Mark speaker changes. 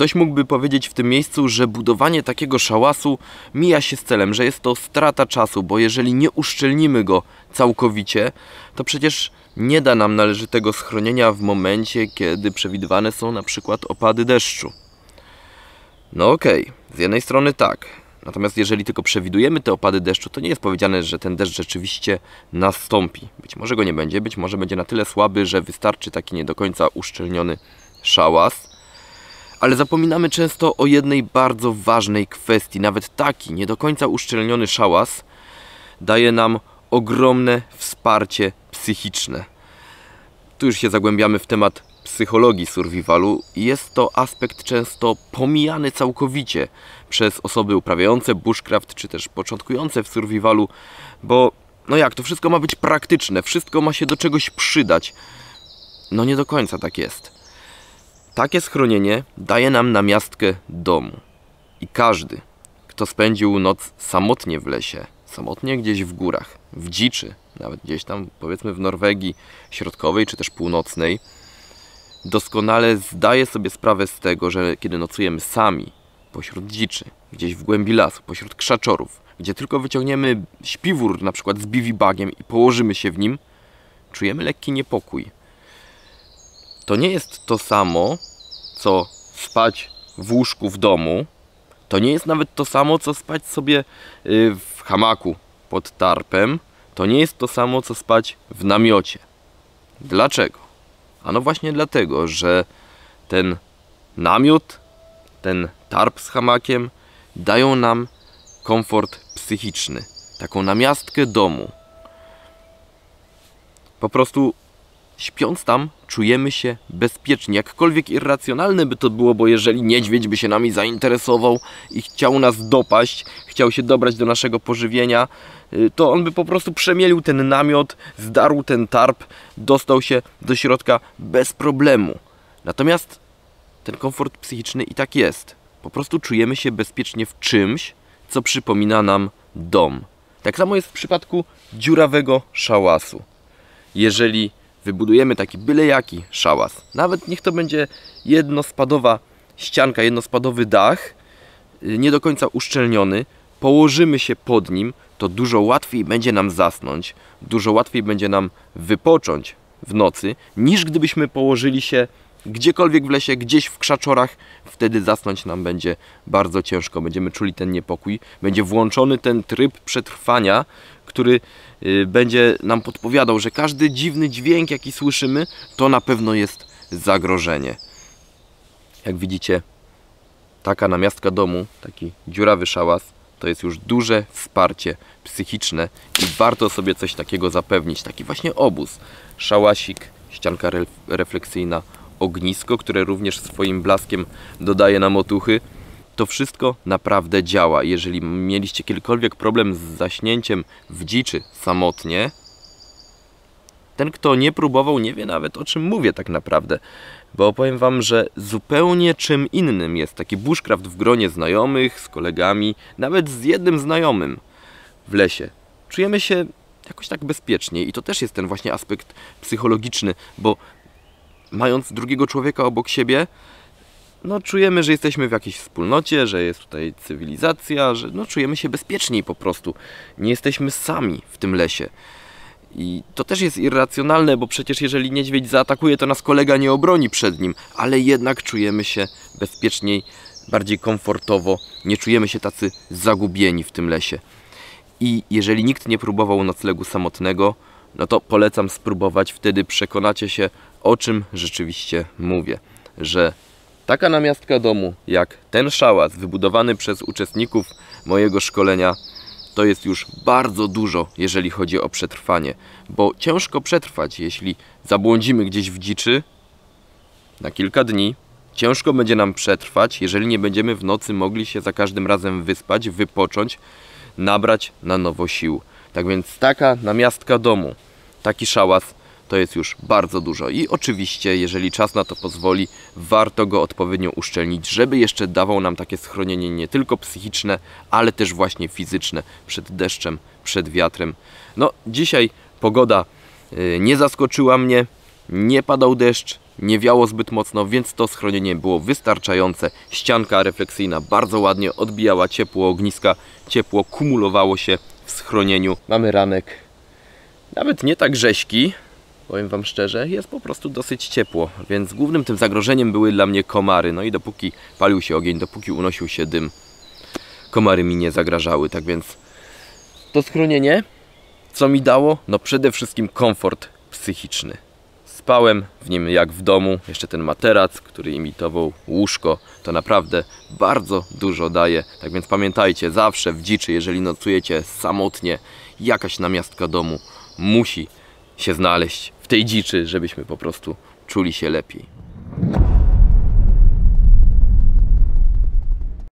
Speaker 1: Ktoś mógłby powiedzieć w tym miejscu, że budowanie takiego szałasu mija się z celem, że jest to strata czasu, bo jeżeli nie uszczelnimy go całkowicie, to przecież nie da nam należytego schronienia w momencie, kiedy przewidywane są na przykład opady deszczu. No okej, z jednej strony tak. Natomiast jeżeli tylko przewidujemy te opady deszczu, to nie jest powiedziane, że ten deszcz rzeczywiście nastąpi. Być może go nie będzie, być może będzie na tyle słaby, że wystarczy taki nie do końca uszczelniony szałas. Ale zapominamy często o jednej bardzo ważnej kwestii. Nawet taki nie do końca uszczelniony szałas daje nam ogromne wsparcie psychiczne. Tu już się zagłębiamy w temat psychologii survivalu i jest to aspekt często pomijany całkowicie przez osoby uprawiające bushcraft czy też początkujące w survivalu, bo no jak, to wszystko ma być praktyczne, wszystko ma się do czegoś przydać. No nie do końca tak jest. Takie schronienie daje nam namiastkę domu i każdy, kto spędził noc samotnie w lesie, samotnie gdzieś w górach, w dziczy, nawet gdzieś tam powiedzmy w Norwegii środkowej czy też północnej, doskonale zdaje sobie sprawę z tego, że kiedy nocujemy sami pośród dziczy, gdzieś w głębi lasu, pośród krzaczorów, gdzie tylko wyciągniemy śpiwór na przykład z biwibagiem i położymy się w nim, czujemy lekki niepokój. To nie jest to samo, co spać w łóżku w domu. To nie jest nawet to samo, co spać sobie w hamaku pod tarpem. To nie jest to samo, co spać w namiocie. Dlaczego? Ano właśnie dlatego, że ten namiot, ten tarp z hamakiem dają nam komfort psychiczny. Taką namiastkę domu. Po prostu śpiąc tam czujemy się bezpiecznie. Jakkolwiek irracjonalne by to było, bo jeżeli niedźwiedź by się nami zainteresował i chciał nas dopaść, chciał się dobrać do naszego pożywienia, to on by po prostu przemielił ten namiot, zdarł ten tarp, dostał się do środka bez problemu. Natomiast ten komfort psychiczny i tak jest. Po prostu czujemy się bezpiecznie w czymś, co przypomina nam dom. Tak samo jest w przypadku dziurawego szałasu. Jeżeli wybudujemy taki byle jaki szałas, nawet niech to będzie jednospadowa ścianka, jednospadowy dach, nie do końca uszczelniony, położymy się pod nim, to dużo łatwiej będzie nam zasnąć, dużo łatwiej będzie nam wypocząć w nocy, niż gdybyśmy położyli się gdziekolwiek w lesie, gdzieś w krzaczorach. Wtedy zasnąć nam będzie bardzo ciężko, będziemy czuli ten niepokój, będzie włączony ten tryb przetrwania, który będzie nam podpowiadał, że każdy dziwny dźwięk, jaki słyszymy, to na pewno jest zagrożenie. Jak widzicie, taka namiastka domu, taki dziurawy szałas, to jest już duże wsparcie psychiczne i warto sobie coś takiego zapewnić. Taki właśnie obóz, szałasik, ścianka refleksyjna, ognisko, które również swoim blaskiem dodaje nam otuchy. To wszystko naprawdę działa. Jeżeli mieliście kiedykolwiek problem z zaśnięciem w dziczy samotnie, ten, kto nie próbował, nie wie nawet, o czym mówię tak naprawdę. Bo opowiem wam, że zupełnie czym innym jest taki bushcraft w gronie znajomych, z kolegami, nawet z jednym znajomym w lesie. Czujemy się jakoś tak bezpiecznie i to też jest ten właśnie aspekt psychologiczny, bo mając drugiego człowieka obok siebie, no czujemy, że jesteśmy w jakiejś wspólnocie, że jest tutaj cywilizacja, że no czujemy się bezpieczniej po prostu. Nie jesteśmy sami w tym lesie. I to też jest irracjonalne, bo przecież jeżeli niedźwiedź zaatakuje, to nas kolega nie obroni przed nim, ale jednak czujemy się bezpieczniej, bardziej komfortowo, nie czujemy się tacy zagubieni w tym lesie. I jeżeli nikt nie próbował noclegu samotnego, no to polecam spróbować, wtedy przekonacie się, o czym rzeczywiście mówię, że taka namiastka domu, jak ten szałas wybudowany przez uczestników mojego szkolenia, to jest już bardzo dużo, jeżeli chodzi o przetrwanie. Bo ciężko przetrwać, jeśli zabłądzimy gdzieś w dziczy na kilka dni. Ciężko będzie nam przetrwać, jeżeli nie będziemy w nocy mogli się za każdym razem wyspać, wypocząć, nabrać na nowo sił. Tak więc taka namiastka domu, taki szałas, to jest już bardzo dużo. I oczywiście, jeżeli czas na to pozwoli, warto go odpowiednio uszczelnić, żeby jeszcze dawał nam takie schronienie nie tylko psychiczne, ale też właśnie fizyczne, przed deszczem, przed wiatrem. No, dzisiaj pogoda nie zaskoczyła mnie, nie padał deszcz, nie wiało zbyt mocno, więc to schronienie było wystarczające. Ścianka refleksyjna bardzo ładnie odbijała ciepło ogniska, ciepło kumulowało się w schronieniu. Mamy ranek nawet nie tak rzeźki, powiem wam szczerze, jest po prostu dosyć ciepło, więc głównym tym zagrożeniem były dla mnie komary. No i dopóki palił się ogień, dopóki unosił się dym, komary mi nie zagrażały. Tak więc to schronienie, co mi dało? No przede wszystkim komfort psychiczny. Spałem w nim jak w domu, jeszcze ten materac, który imitował łóżko, to naprawdę bardzo dużo daje. Tak więc pamiętajcie, zawsze w dziczy, jeżeli nocujecie samotnie, jakaś namiastka domu musi się znaleźć w tej dziczy, żebyśmy po prostu czuli się lepiej.